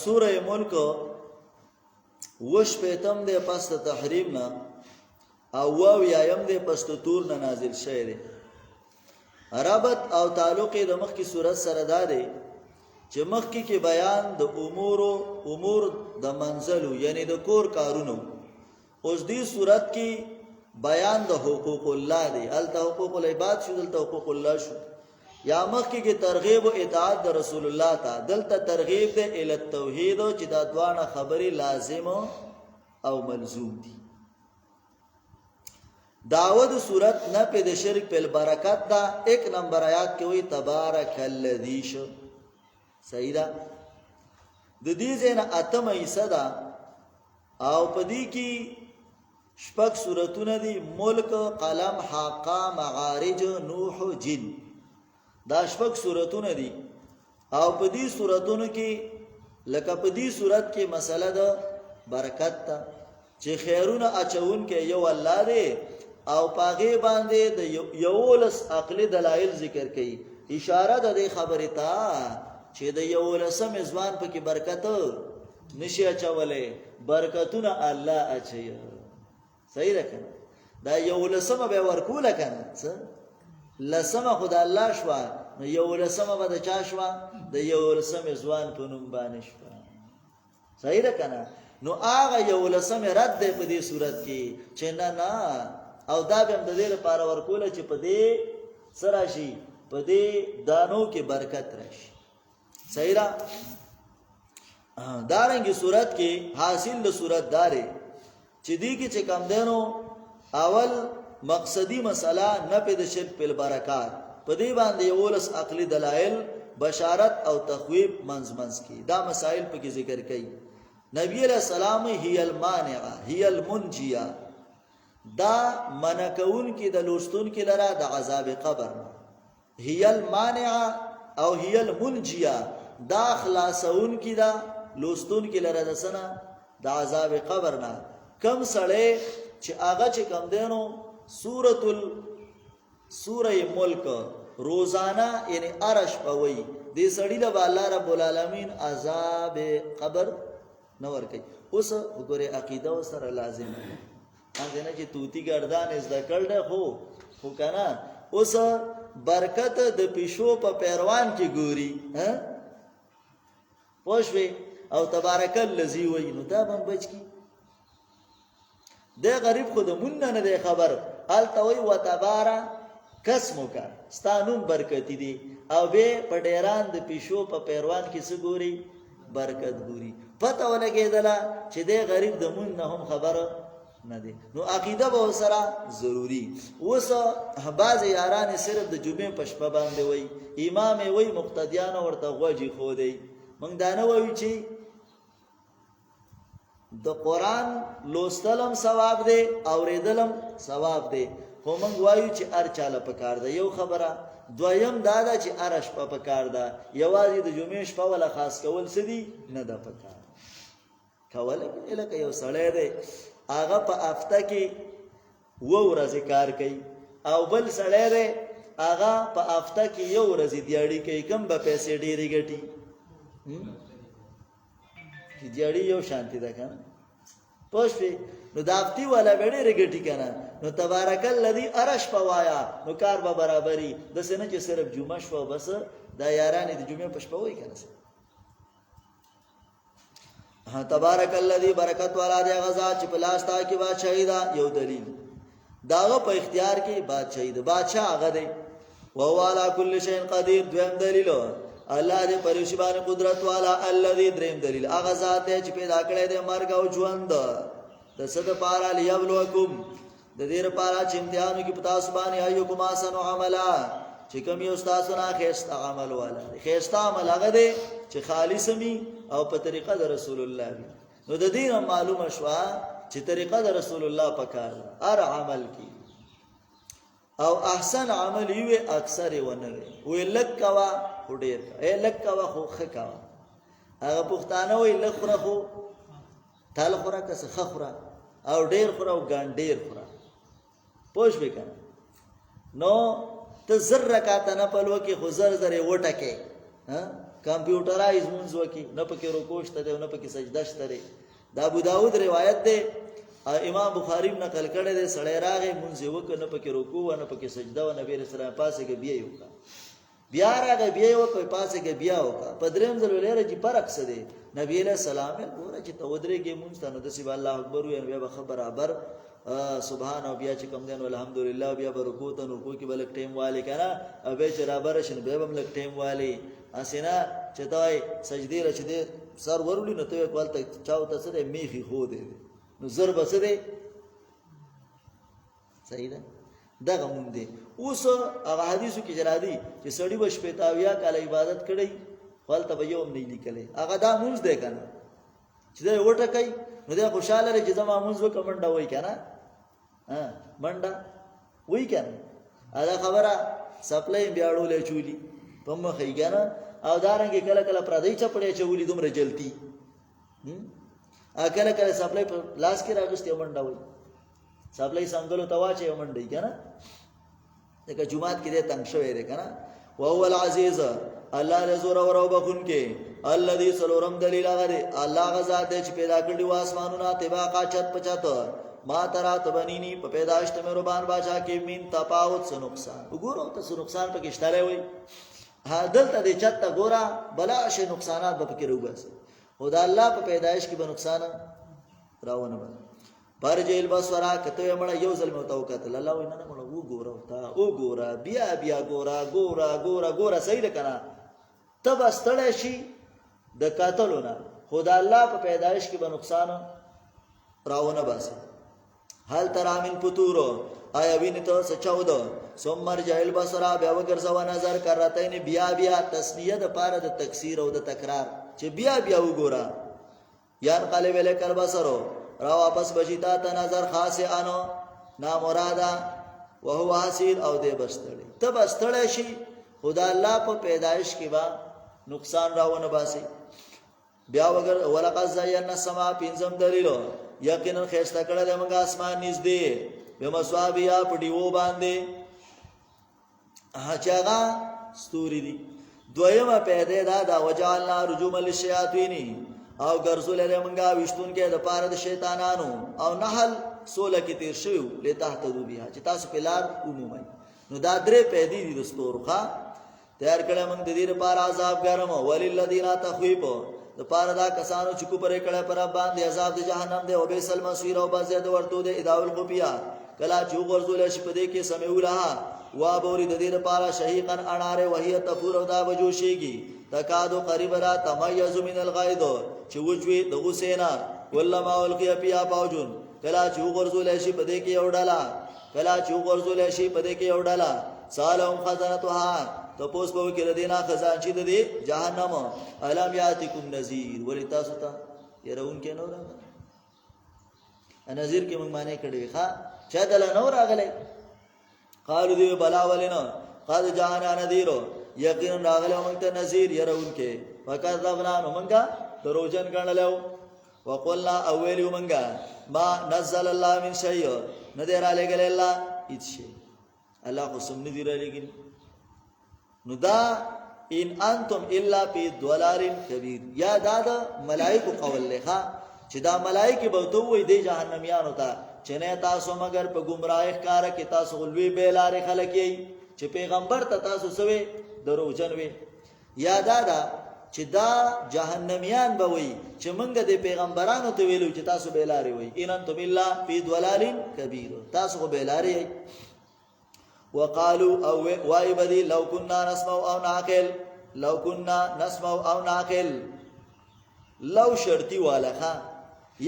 سوره ملک وش پیتم دے پس تحریم نا او واو یایم دے پس تور نا نازل شوی دے. ربط او تعلق د مخ کی صورت سره دا دی چې مخ کی بیان د امور د منزلو یعنی د کور کارونو. اوس دی صورت کی بیان د حقوق الله دی. الته حقوق العباد شو، دلته حقوق الله شو. یا مخ کی ترغیب و اطاعت د رسول الله ته، دلته ترغیب ده ال التوحید چې دا دوانه خبري لازم او ملزوم دي. دعوت صورت نه په د شرک په برکت دا 1 نمبر آیات کې وی تبارک الذی شو. صحیح ده. د دې ځنه اتمه حصہ ده او په دې کې شپږ سورتونه دي: ملک، قلم، حاقه، معارج، نوح، جن. دا شپږ سورتونه دي او په دې سورتونو کې لکه په دې سورت کې مسله ده برکت ته چې خیرونه اچون کې یو الله دی او پاغه باندې د یولس عقلی دلایل ذکر کړي. اشاره ده د خبرې ته چې د یولسم ځوان په کې برکت نشي اچولې، برکتونه الله اچي. صحیح ده کنه؟ دا یولسم به ورکول کنه څه لسمه خدای الله شوا، نو یولسمه به د چا شوا؟ د یولسم ځوان په نوم باندې شوا. صحیح ده کنه؟ نو هغه یولسم رد ده په دې صورت کې چې نه او دا به هم د دې لپاره ورکول چې په دې سره شي، په دې دانو کې برکت راشي. صحیح را دارنګي صورت کې حاصل د صورت داري چې دې کې چې کم دینو اول مقصدی مسله نه په د شرک په برکات په دې باندې یولس عقلی دلایل بشارت او تخویب منځ کی دا مسائل په کې ذکر کړي. نبی علیہ السلام هی المانعه هی المنجیه، دا منکون کې د لوستون کې لرا د عذاب قبر، هی المانعه او هی المنجیه دا خلاصون کې دا لوستون کې لرا د سنه د عذاب قبر نه. کم سړی چې هغه چې کم دینو سوره ملک روزانه یعنی ارش پوي دې سړی له الله رب العالمین عذاب قبر نور کوي. اوس وګوره عقیده سره لازم ده څنګه چې توتی ګردان زده کړل خو کنه اوس برکت د پښو په پیروان کې ګوري ها پوښوي او تبارک الذی وای نو دا بم بچ کی د غریب خود مون نه دی خبر التوي وتبارا قسمو کا ستانون برکتی دی او به پډیران د پښو په پیروان کې څه ګوري برکت ګوري. پته ولګیدله چې د غریب د مون نه هم خبر نه دی. نو عقیده به سره ضروری. اوس بعض یاران صرف د جمعې په شپه باندې وای امام وای مقتدیان ورته غوږی خو دی. موږ دا نه وایو چې د قرآن لوستلم ثواب دی اوریدلم ثواب دی، خو موږ وایو چې هر چاله پکار ده. یو خبره دویم دا ده چې هر شپه پکار ده، یوازې د جمعې شپه ولا خاص کول څه دي نه ده پکار کول. لکه یو سړی دی هغه په هفته کې 2 ورځې کار کوي او بل سړی دی هغه په هفته کې 1 ورځې دیاړي کوي، کم به پیسې ډېرې ګټي؟ دیاړي یو شانتی ده کنه پوښتې نو دافتی والا ډېرې ګټي کنه. نو تبارک الذی ارش پوایا نو کار به برابرۍ د سنه چې صرف جمعه شو بس دا یاران د جمعې په شپه وای کنه. ها تبارک الذی برکت والا دی غزا چې پلاستا کې بادشاہی دا یو دلیل داغه په اختیار کې بادشاہی دا بادشاہ هغه دی او هو علی کل شیء قدیر. دویم دلیل الله دې پرشبان قدرت والا الذی. دریم دلیل هغه ذات چې پیدا کړی دی مرګ او ژوند د صد پارا لیبلوکم د دې لپاره چې امتحانو کې پتا سبحانه ایوکم احسن عملا چې کوم یو تاسو نه خیسته عمل والا خیسته عمل هغه دی چې خالص می او په طریقه د رسول الله وي. نو د دې معلومه شوه چې طریقه د رسول الله پکار هر عمل کې او احسن عمل یو اکثر ونه وي لک کوا وډیر لک کوا خو خکوا هغه پښتانه وي لک خره خو تل خره کس خخره او ډیر خره او ګان ډیر خره پوښ وکنه. نو ته زر رکعات نه پلو کې خو زر زر وټکه ها کمپیوټرایز مونږ وکي نه پکې رکوع شته دی نه پکې سجده شته دی. دا ابو داود روایت دی، امام بخاری نقل کړی دی. سړی راغی مونږ یې وکړ نه پکې رکوع و نه پکې سجده و، نبی رسول الله پاسېږي بیا یې وکړه، بیا راغی بیا یې وکړ پاسېږي بیا وکړه. په درېم ځل ویلی چې فرق څه دی؟ نبی علیه السلام یې ګوره چې ته ودرېږې مونځ ته نو داسې به الله اکبر ووایې نو بیا به ښه برابر سبحان او بیا چې کوم دی نو الحمدلله بیا به رکوع ته رکوع کې به لږ ټایم والي که نه، او بیا چې رابره شي نو بیا به هم لږ ټایم والي. هسې نه چې ته وایې سجدې له چې دی سر وروړي نو ته وایې که هلته چا ورته څه دی میخي ښودی دی نو زر به څه دی صحیح ده. دغه مونږ دی. اوس هغه حدیثو کې چې راځي چې سړي به شپېته اویا کاله عبادت کړی خو هلته به یو هم نه لیکلی، هغه دا مونځ دی که نه چې دی وټکئ نو دی خوشحاله دی چې زما مونځ وکړه منډه وایي که نه منډه وایي که نه. دا خبره سپلی یې بیا اړولی چولي په مخ یې که نه، او دارنګې کله کله پردی چپړی اچولي دومره جلتي، کله کله سپلی په لاس کې راغوستې منډه وایي، سپلی څنګلو ته واچوي منډه یي که نه، ځکه جومات کې دی تنګ شوی دی که نه. وهو العزیز الله دې زورور او بخونکی، الذي څلورم دلیل هغه دی الله هغه ذات دی چې پیدا کړي وو اسمانونه طباقا چت په چت، ما ترا تبنینی په پیدایشت مهربان باچا کې من تفاوت څه نقصان. وګوره ته څه نقصان پکې شته وي دلته دې چت ته ګوره بلا شي نقصانات به پکې راوباسي، خو د الله په پیدایش کې به نقصان راونه به پرجیل بسورا کته مړه یو ځل مې وتاو کتل الله وینا نه مړه وګوره تا وګوره بیا بیا ګوره ګوره ګوره ګوره صحیح ده کنه تب استړی شي د قاتلونه، خدا الله په پیدایش کې به نقصان راونه باسي. حال ترا من فطورو آیا ویني ته سچاو ده ثم مرجع البصر بیا وګرځوا نظر کرتين بیا بیا تسنیه د پاره د تکثیر او د تکرار چې بیا بیا وګوره یان قلب الیک البصر را واپس بشیتا ته نظر خاص انو نا مرادا وهو حاصل او دې بستړي ته بستړی شي خدا الله په پیدایش کې با نقصان راونه باسي. بیا وګر ولقد زینا السما پنځم دلیل یقینا خسته کړل موږ اسمان نږدې به مسوابیا پډیو باندې هچاغه ستوري دي. دویمه پیدا دا وجعلنا رجوم للشیاطین او ګرځول له منګه وشتون کې د پاره د شیطانانو او نحل 16 کې تیر شو لتهتدو بها چې تاسو په لار عمومي. نو دا درې پیدا دي د ستورخه تیار کړه موږ د دې لپاره عذاب ګرم وللذین تخویب د پاره دا کسانو چې کو پرې کړه پر باندې عذاب د جهنم دی او به سلم سویر او بازه د ورتو د اداول خفیا کلا چې ګرځول شي په دې کې سمعولها وا بوري د دې لپاره شهیقن اناره وهي تفور او دا وجوشيږي تکادو قریب را تميز من الغائد چې وجوي د حسینا ولما القیا بیا باوجون کلا چې ګرځول شي په دې کې وډالا کلا چې ګرځول شي په دې کې وډالا سالهم خزنتها تپوس به کې ردینا خزانچی د دې جهنم الم یاتکم نذیر ولتا ستا يرون کې نو راغله نذیر کې موږ معنی کړي ښا چا دل نو راغله قالو دی بلا ولنا قد جاءنا نذیر یقینا راغله موږ ته نذیر يرون کې وکذبنا موږ دروژن کړلو وقلنا اول موږ ما نزل الله من شيء نذیر علی گله الله هیڅ شي الله خو سم نذیر علی گله نو دا ان انتم الا فی ضلال کبیر یا دا ملائکه قول لها چې دا ملائکه به تو وي د جهنميانو ته چې نه تاسو مگر په گمراه کار کې تاسو لوی بیلار خلک یې چې پیغمبر ته تاسو سوي دروژن وي یا دا چې دا جهنميان به وي چې موږ د پیغمبرانو ته ویلو چې تاسو بیلار وي ان انتم الا فی ضلال کبیر تاسو بیلار یې وقالوا او وایبدی لو كنا نسمع او نعقل لو كنا نسمع او نعقل لو شرطی والها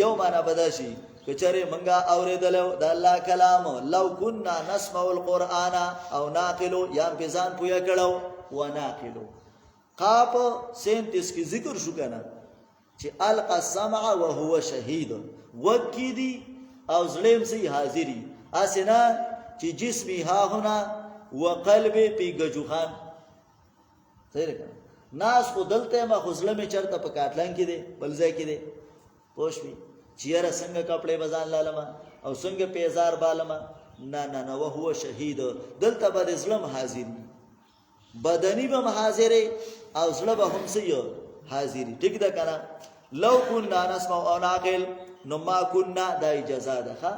یوم انا بداشي کچره منګه اوریدلو د الله کلام لو كنا نسمع القران او نعقل یا بزان پویا کړو وناقل قاف 37 کی ذکر شو کنه چې القى السمع وهو شهید وکیدی او ظلم سي حاضری اسنا چې جسمي ها هنا وقلبي پی گجوخان صحیح ده ناس خو دلته ما خزلمه چرته په کاټلان کې دي بلځای کې دي پوښوي چیرې څنګه کپڑے بزان لالما او څنګه پیزار بالما نه نه نه وهو شهید دلته به ظلم حاضر بدنی به حاضرې او زړه به هم سي حاضري. ټیک ده کنه؟ لو كنا نسمع او نعقل نو ما كنا دا اجازه ده. ښه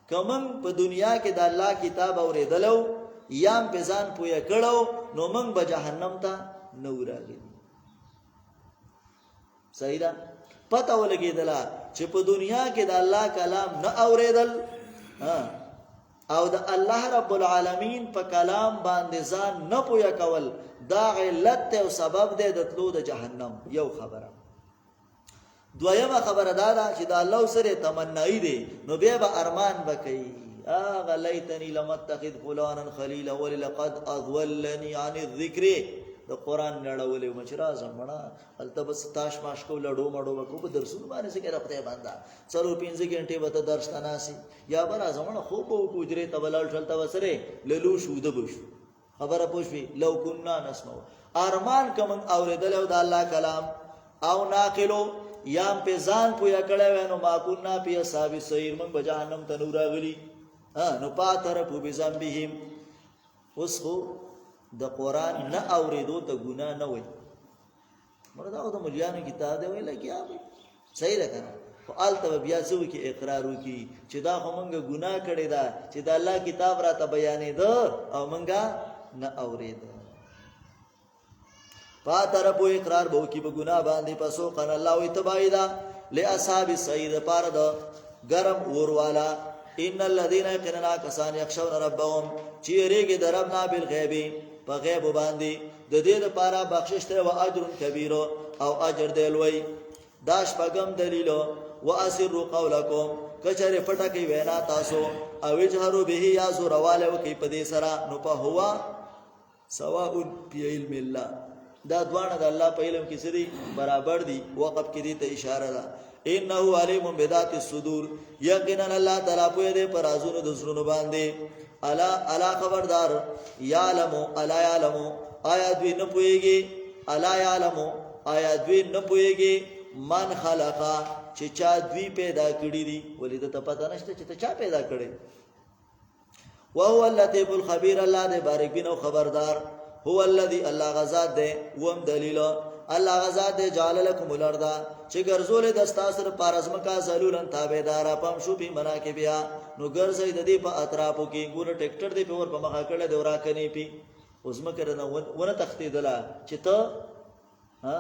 کوم په دنیا کې د الله کتاب اوریدلو یام په ځان پوهه کړو نو موږ به جهنم ته نه ورغلو. صحیح ده؟ پته ولګېدله چې په دنیا کې د الله کلام نه اوریدل او د الله رب العالمین په کلام باندې ځان نه پوهه کول دا علت او سبب دی د تلو د جهنم. یو خبره. دویمه خبره دا ده چې د الله سره تمنای دی نو بیا به ارمان وکړي اغه لیتنی لم اتخذ فلانا خلیلا ولقد اضلنی عن الذکر. د قران نړولې مچرا زمړه التبس تاش ماش کو لړو مړو کو په درسونه باندې څنګه راپته باندې څلور 5 غنټه به درس تناسي یا بل زمړه خو په کوجره تبلال چلتا وسره للو شو د بشو خبره پوښوي. لو كنا نسمع ارمان کوم اوریدل او د الله کلام او ناقلو یام په ځان پویا کړه نو ما كنا په صاحب سیر من به جهنم ته نور غلی نو پاتره په بزمبهم. اوس خو د قران نه اوریدو ته ګناه نه وای مردا او د مليانو کتاب دی ویل کیا به صحیح ده کنه. خو آلته بیا څو کې اقرار وکي چې دا خو مونږه ګناه کړی دا چې د الله کتاب را ته بیانې ده او مونږه نه اورید. پاتره په اقرار بو کې په ګناه باندې پسو قن الله وي تبایدا لاصحاب السعير پار د گرم اور والا. ان الذين كانوا كسان يخشون ربهم چیرېږي دربنا بالغیب په غیب باندې د دې لپاره بخشش ته او اجر کبیر او اجر دی لوی. داش پغم دلیل او اسر قولکم کچره پټکی وینا تاسو او جهرو به یا زورواله وکي په دې سره نو په هوا سواء فی علم الله. دا دوانه د الله په علم کې سړي برابر دي. وقف کې دې ته اشاره ده. انه علیم بذات الصدور یقینا الله تعالی په دې پرازونو د زړونو باندې. الا خبردار یعلم الا یعلم آیا دوی نه پويږي الا یعلم آیا دوی نه پويږي من خلقا چې چا دوی پیدا کړی دي ولې ته پته نشته چې ته چا پیدا کړی. وهو اللطيف الخبير الله دې بارک بینو خبردار. هو الذي الله غزاد دې وم دلیل الله غزاد دې جعل لكم الارض چې ګرځولې د استاسر پارزمکا زلولن تابعدار پم شو په مناکبیا نو ګرځي د دې په اطرافو کې ګور ټریکټر دې په ور په مخه کړه دی ورا کني پی اوس مکه نه ونه تختیدله چې ته ها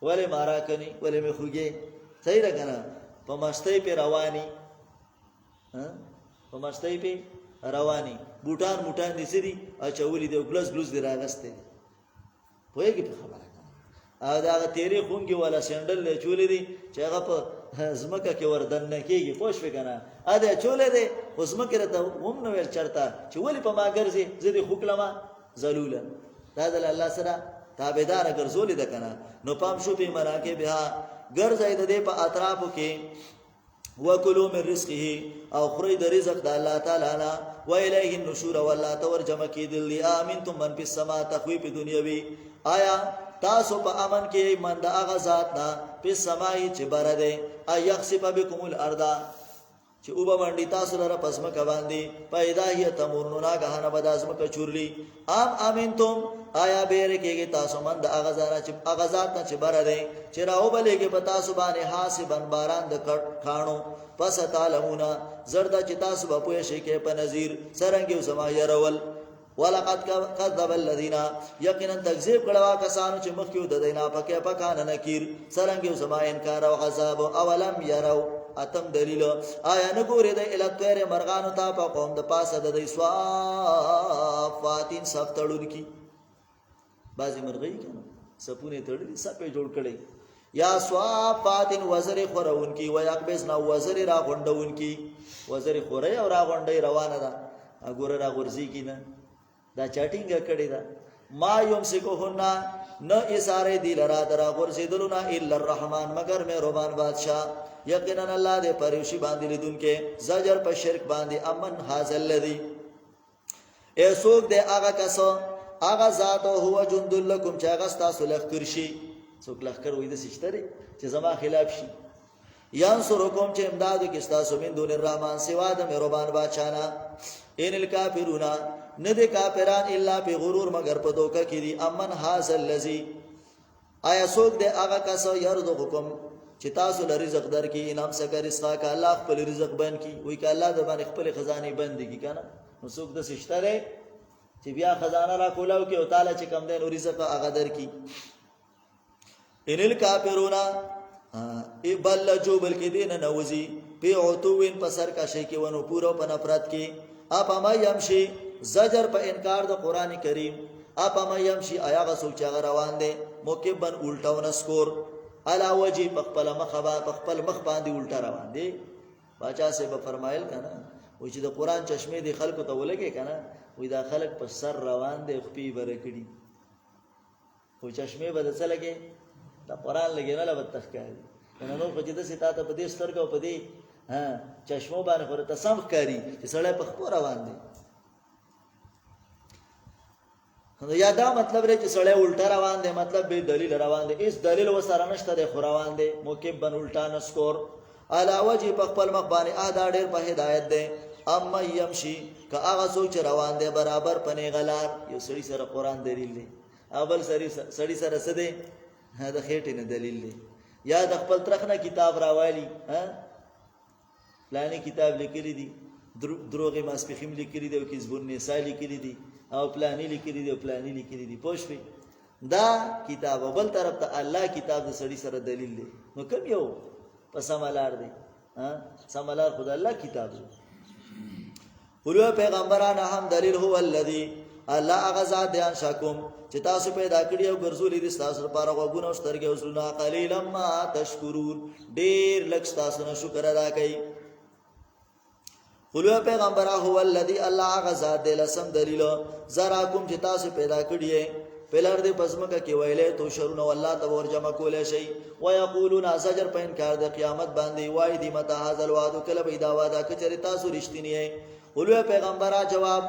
ولې مارا کني ولې مې خوږي صحیح ده کنه. په مستۍ په رواني په مستۍ په رواني بوټان دي سړي اچولې دی ګلس دی راغسته پوهیږي په خبره او دا تیرې خونګي ولا سندل له چولې دي چې هغه په زمکه کې وردن نه کېږي پوښ وکنه ا دې چولې دي اوس مکه راته هم نو ول چرته چې ولی په ما ګرځي زدي خوکلمه زلوله دا د الله سره تابعدار ګرځولې ده کنه نو پام شو په مراکه بها ګرځي د دې په اطرافو کې وکلو من رزقه او خوري د رزق د الله تعالی نه و الیه النشور والله ترجمه کې دل امنتم من فی السما تخویف دنیوی. آیا تاسو په امن کې من د هغه ذات نه په سمای چې بر ده ايخسف بكم الارض چې او باندې تاسو لره پسمه کوي پیدا هي تمرون ناګهانه بدازمه چورلی ام امنتم آیا بیر کېږي تاسو من د هغه ذات نه چې بر ده چې راو بلېږي په تاسو باندې حاسبن باران د کانو پس تعلمون زردا چې تاسو په پوهه شي کې په نذیر سرنګي سما يرول. ولقد كذب الذين يقينا تكذيب کړه کسانو چې مخکې د دینا پکې پکانه نکیر سرنګي سما انکار او عذاب اولم يروا. اتم دلیل آیا نه ګورې د اله تیر مرغانو ته په قوم د پاسه د صفاتین صفتړون کی بازي مرغی کنه سپونه تړلې سپې جوړ کړي یا صفاتین وزر خورون کی و یقبسنا وزر را غونډون کی وزر خوري او را غونډي روانه ده وګوره را غورځي کینه دا چټینګ کړي دا ما یمسکوهن نه اساره دی لرا درا غورځیدلونه الا الرحمن مگر مهربان بادشاہ. یقینا الله دې پریوشي باندې لیدونکې زجر په شرک باندې امن حاصل الذی ایسوک دې هغه کس هغه ذات هو جند لكم چې هغه تاسو لخر شي څوک لخر وې د سشتري چې زما خلاف شي ینصرکم چې امدادو کې تاسو من دون الرحمن سوا د مهربان بادشاہ نه ان الکافرون ندی کافران الا پی غرور مگر په دوکه کې دي. امن هاذا الذی آیا څوک دی هغه کس یرزقکم چې تاسو له رزق درکې انعام سکه رزق کا الله خپل رزق بند کی وای ک الله د باندې خپل خزانه بند کی کنه نو څوک د سشتره چې بیا خزانه را کولاو کې او تعالی چې کم دین رزق هغه درکې. ان الکافرون بل جو بلکې دین نوزی په عتوین په سر کا شی کې ونو پورو په نفرت کې. اپ ما يمشي زجر په انکار د قران کریم. اپ ما يمشي آیا غسو چې روان دي موکبن الټاو نسکور علا وجه بخپل مخبا بخپل مخ باندې الټا روان دي. باچا سے به فرمایل کنه و چې د قران چشمه دي خلکو ته ولګي کنه وې دا خلک په سر روان دي خپې برکړي خو چشمه به د څه لګي دا قران لګي نه لبد تخکاري نو نو په دې د ستا ته په دې سترګو په دې چشمو باندې خو ته سم ښکاری چې سړی په خپل روان دي. نو یا دا مطلب لري چې سړی الټا روان دی مطلب به دلیل روان دی اس دلیل وسره نشته دی خو روان دی موکب بن الټا نسکور علا وجه په خپل مخ باندې ادا ډېر په هدایت دی. اما يمشي که هغه سوچ روان دی برابر پنه غلار یو سړی سره قران دلیل دی اول سړی سره څه دی دا خېټه نه دلیل دی یا د خپل ترخنه کتاب راوالی پلانی کتاب لیکلی دی دروغ ماسپخیم لیکلی دی او کذب النساء لیکلی دی او پلانی لیکلی دی او پلانی لیکلی دی پوښوي دا کتاب بل طرف ته الله کتاب د سړی سره دلیل دی نو کوم یو په سمالار دی سمالار خدای الله کتاب دی. قولوا پیغمبران هم دلیل هو الذی الله غزا دیان شکم چې تاسو پیدا کړی او ګرځولې دي تاسو لپاره غوونه او سترګې او زړونه قلیلا ما تشکرون ډیر لږ تاسو نه شکر ادا کوي. قولوا پیغمبر هو الذی الله غزا دی لسم دلیل زراکم چې تاسو پیدا کړی پلار دې پزمکه کې ویلې تو شرونه والله ته ورجمع کولې شي ويقولون زجر په انکار د قیامت باندې وای دی متا هاذ الوعد کله به دا وعده کچری تاسو رښتینی یې. قولوا پیغمبره جواب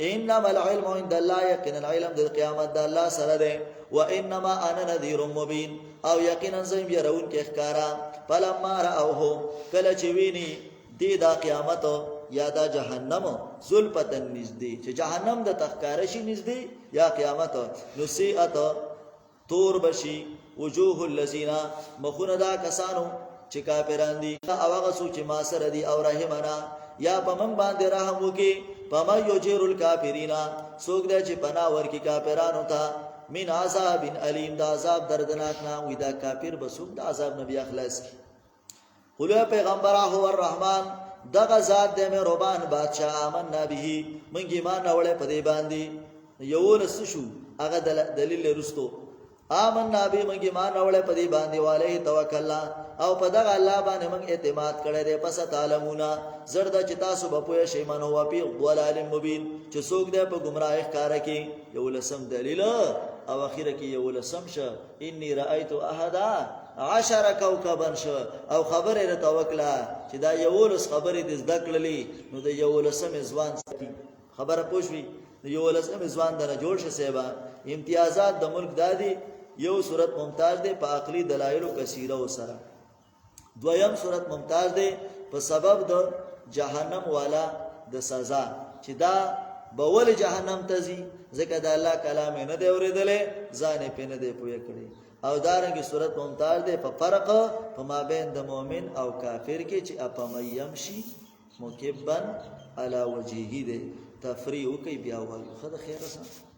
انما العلم عند الله يقين العلم د قیامت د الله سره ده وانما انا نذير مبين او یقینا زم يرون کې ښکارا فلما راوه کله چې ویني دې دا قیامت یا دا جهنم زلفتن نزدې چې جهنم د تخکارشي نزدې یا قیامت نسیئت تور بشي وجوه الذين مخون دا کسانو چې کافران دي او هغه سوچ ما سره دي او رحمنا یا پمن باندې رحم وکي پما یجر الکافرین سوګ دې چې پناه ورکی کافرانو ته من عذاب الیم دا عذاب دردناک نه وي دا کافر بسوګ د عذاب نبی اخلاص کی. قولوا پیغمبر هو الرحمن دغه ذات دې مې ربان بادشاہ آمنا به منګ ایمان اورې پدې باندې یو رس شو هغه دلیل رستو آمنا به منګ ایمان اورې پدې باندې والے توکل او په دغه الله باندې موږ اعتماد کړی دی. پس تعلمون زرد چې تاسو به پوه شئ من هو فی ضلال مبین چې څوک دی په گمراهی ښکارا کې یو لسم دلیل او اخیره کې یو لسم شه انی رایت احد 10 کوكبا شو او خبره ر توکلا چې دا یو لس خبره د ذکرلی نو د یو لسم ځوان خبره پوښوي یو لسم ځوان دره جوړ شه سیبا امتیازات د ملک دادی یو صورت ممتاز دی په عقلی دلایل کثیره وسره دویم صورت ممتاز دی په سبب د جهنم والا د سزا چې دا بول جهنم تزي ځکه د الله کلام نه دی اوریدلې ځان په نه دی پوهه کړی او دارنګه صورت ممتاز دی په فرق په مابین د مؤمن او کافر کې چې اپم يمشي مکبن علی وجهه دی تفریح کوي بیا وایي خدای خیر وسه.